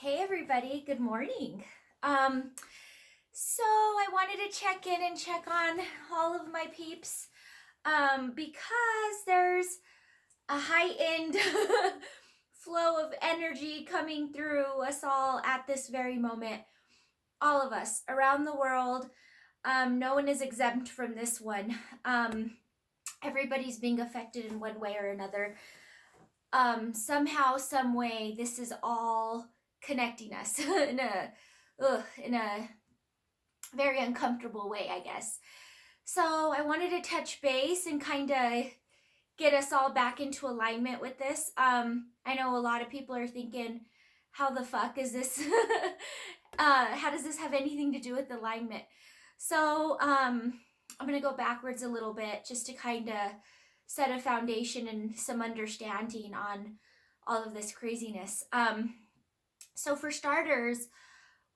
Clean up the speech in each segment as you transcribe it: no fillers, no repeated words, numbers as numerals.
Hey everybody, good morning. Um, so I wanted to check in and check on all of my peeps because there's a heightened flow of energy coming through us all at this very moment. All of us around the world. No one is exempt from this one. Everybody's being affected in one way or another. Somehow, some way, this is all connecting us in a very uncomfortable way, I guess. So I wanted to touch base and kind of get us all back into alignment with this. I know a lot of people are thinking, how the fuck is this? How does this have anything to do with alignment? So I'm going to go backwards a little bit just to kind of set a foundation and some understanding on all of this craziness. So for starters,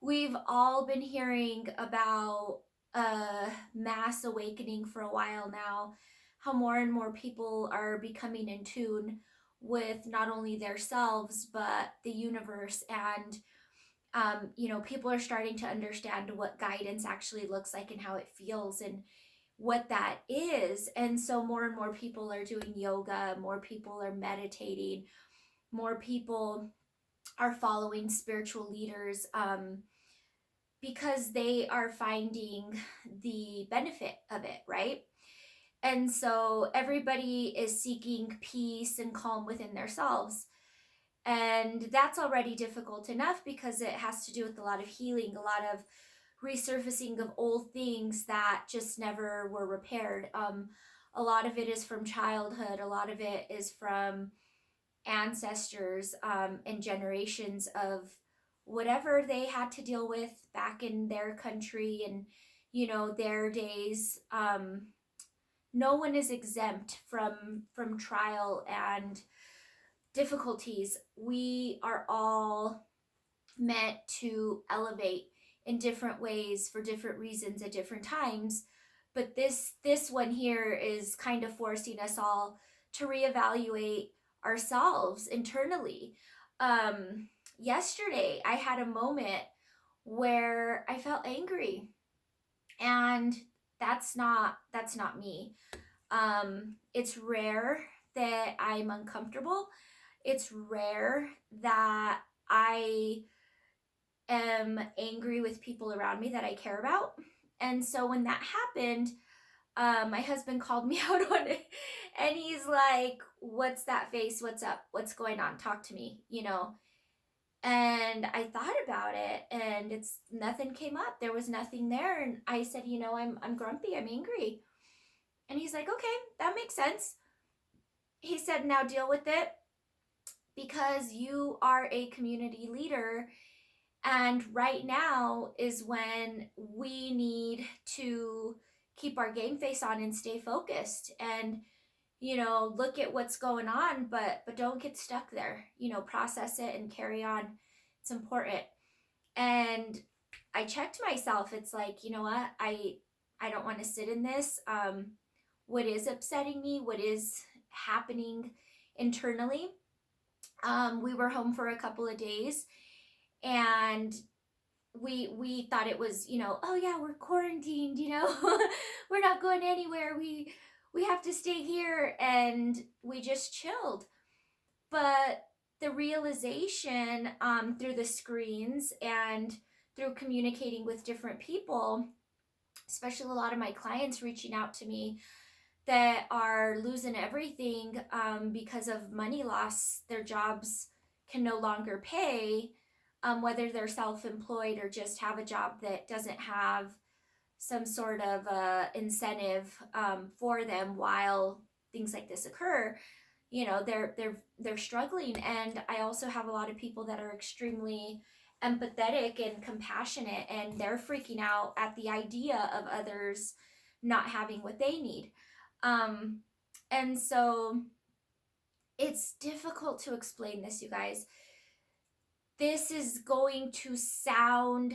we've all been hearing about a mass awakening for a while now, how more and more people are becoming in tune with not only themselves but the universe, and people are starting to understand what guidance actually looks like and how it feels and what that is. And so more and more people are doing yoga, more people are meditating, more people are following spiritual leaders, because they are finding the benefit of it, right? And so everybody is seeking peace and calm within themselves. And that's already difficult enough because it has to do with a lot of healing, a lot of resurfacing of old things that just never were repaired. A lot of it is from childhood, a lot of it is from ancestors, and generations of whatever they had to deal with back in their country and their days. No one is exempt from trial and difficulties. We are all meant to elevate in different ways for different reasons at different times, but this one here is kind of forcing us all to reevaluate ourselves internally. Yesterday I had a moment where I felt angry, and that's not me. It's rare that I'm uncomfortable. It's rare that I am angry with people around me that I care about. And so when that happened, my husband called me out on it, and he's like, "What's that face? What's up? What's going on? Talk to me, you know." And I thought about it, and it's nothing came up. There was nothing there, and I said, I'm grumpy. I'm angry." And he's like, "Okay, that makes sense." He said, "Now deal with it, because you are a community leader, and right now is when we need to keep our game face on and stay focused and look at what's going on, but don't get stuck there. Process it and carry on. It's important." And I checked myself. It's like, you know what? I don't want to sit in this. What is upsetting me? What is happening internally? We were home for a couple of days, and we thought it was, oh yeah, we're quarantined, we're not going anywhere. We have to stay here, and we just chilled. But the realization, through the screens and through communicating with different people, especially a lot of my clients reaching out to me that are losing everything, because of money loss. Their jobs can no longer pay, whether they're self-employed or just have a job that doesn't have some sort of incentive, for them while things like this occur. They're struggling. And I also have a lot of people that are extremely empathetic and compassionate, and they're freaking out at the idea of others not having what they need. And so it's difficult to explain this, you guys. This is going to sound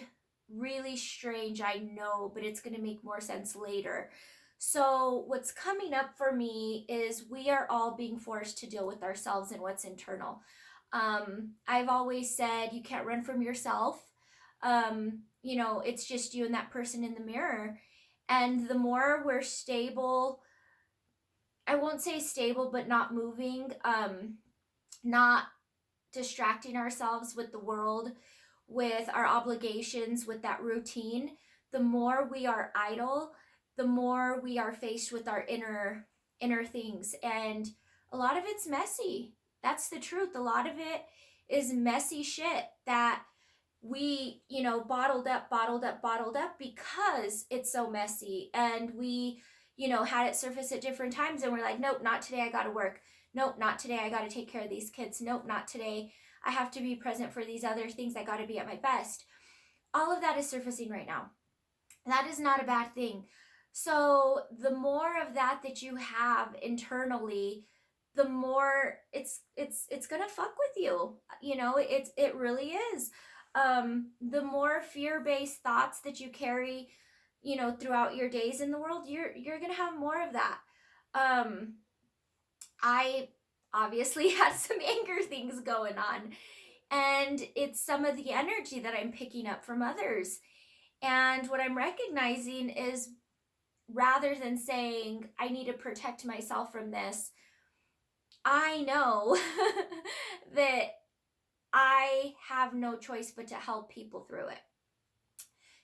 really strange, I know, but it's going to make more sense later. So what's coming up for me is we are all being forced to deal with ourselves and what's internal. I've always said you can't run from yourself. It's just you and that person in the mirror. And the more we're stable, I won't say stable, but not moving, not distracting ourselves with the world, with our obligations, with that routine, the more we are idle, the more we are faced with our inner things. And a lot of it's messy. That's the truth. A lot of it is messy shit that we, bottled up, bottled up, bottled up because it's so messy. And we, had it surface at different times and we're like, nope, not today, I gotta work. Nope, not today, I gotta take care of these kids. Nope, not today, I have to be present for these other things, I gotta be at my best. All of that is surfacing right now. That is not a bad thing. So the more of that you have internally, the more it's gonna fuck with you. It really is. The more fear-based thoughts that you carry, throughout your days in the world, you're gonna have more of that. um I obviously had some anger things going on, and it's some of the energy that I'm picking up from others. And what I'm recognizing is, rather than saying I need to protect myself from this, I know that I have no choice but to help people through it.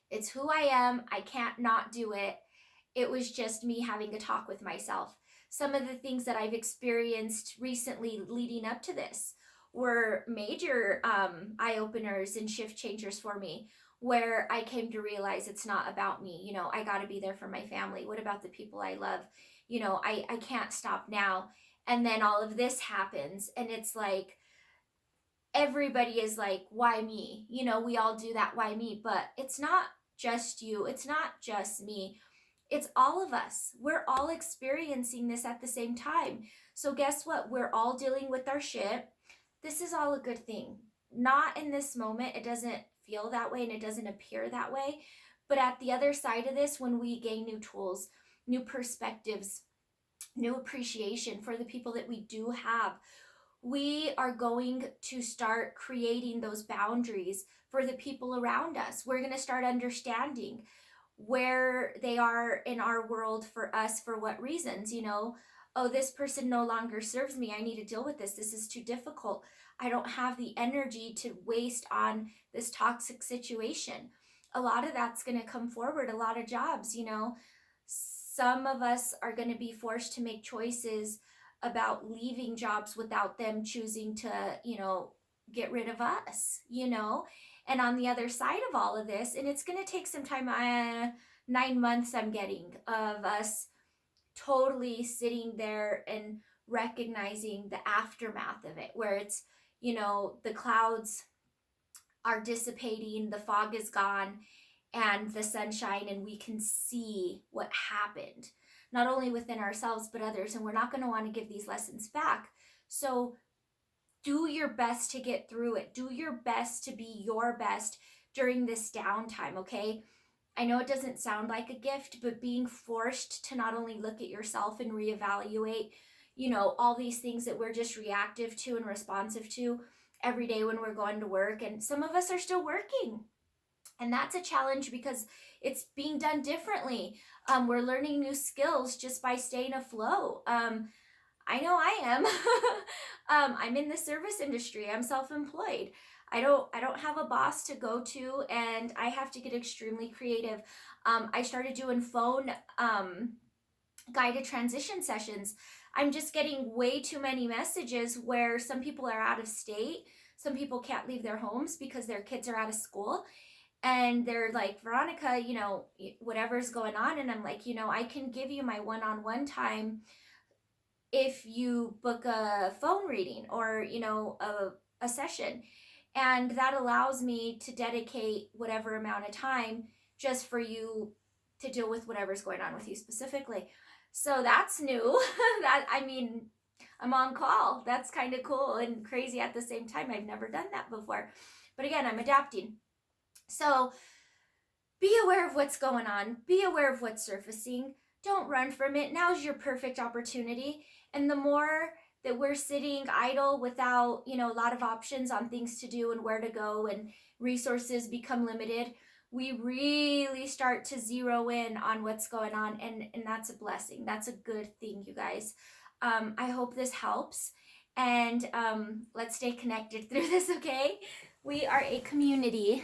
It's who I am. I can't not do it. It was just me having a talk with myself. Some of the things that I've experienced recently leading up to this were major eye openers and shift changers for me, where I came to realize it's not about me. I got to be there for my family. What about the people I love? I can't stop now. And then all of this happens, and it's like, everybody is like, why me? We all do that, why me? But it's not just you, it's not just me, it's all of us. We're all experiencing this at the same time. So guess what? We're all dealing with our shit. This is all a good thing. Not in this moment, it doesn't feel that way and it doesn't appear that way. But at the other side of this, when we gain new tools, new perspectives, new appreciation for the people that we do have, we are going to start creating those boundaries for the people around us. We're going to start understanding where they are in our world for us, for what reasons. Oh, this person no longer serves me, I need to deal with this is too difficult, I don't have the energy to waste on this toxic situation. A lot of that's going to come forward. A lot of jobs, some of us are going to be forced to make choices about leaving jobs without them choosing to, get rid of us. And on the other side of all of this, and it's going to take some time, 9 months I'm getting of us totally sitting there and recognizing the aftermath of it, where it's, the clouds are dissipating, the fog is gone, and the sunshine, and we can see what happened, not only within ourselves but others. And we're not going to want to give these lessons back. So do your best to get through it. Do your best to be your best during this downtime, okay? I know it doesn't sound like a gift, but being forced to not only look at yourself and reevaluate, all these things that we're just reactive to and responsive to every day when we're going to work. And some of us are still working. And that's a challenge because it's being done differently. We're learning new skills just by staying afloat. I know I am. I'm in the service industry. I'm self-employed. I don't have a boss to go to, and I have to get extremely creative. I started doing phone guided transition sessions. I'm just getting way too many messages where some people are out of state. Some people can't leave their homes because their kids are out of school. And they're like, Veronica, whatever's going on. And I'm like, I can give you my one-on-one time if you book a phone reading or, a session. And that allows me to dedicate whatever amount of time just for you to deal with whatever's going on with you specifically. So that's new. I'm on call. That's kind of cool and crazy at the same time. I've never done that before. But again, I'm adapting. So be aware of what's going on. Be aware of what's surfacing. Don't run from it. Now's your perfect opportunity. And the more that we're sitting idle without, you know, a lot of options on things to do and where to go, and resources become limited, we really start to zero in on what's going on, and that's a blessing. That's a good thing, you guys. I hope this helps, and let's stay connected through this, okay? We are a community.